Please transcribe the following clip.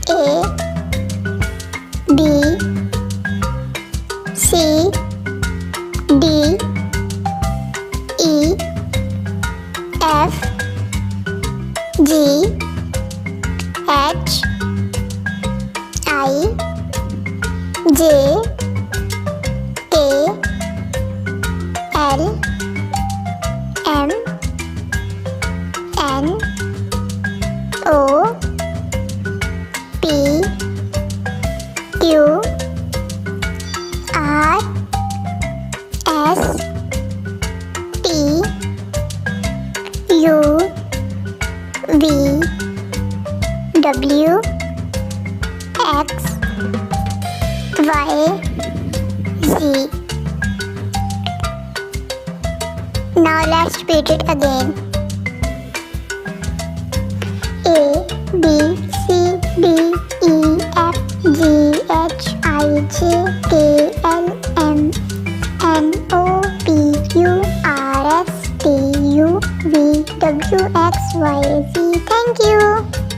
A B C D E F G H I J K L M N O P Q R S T U V W X Y Z. Now let's repeat it again. A B C D E F G H I J K L M N O P Q R S T U V W X Y Z. Thank you.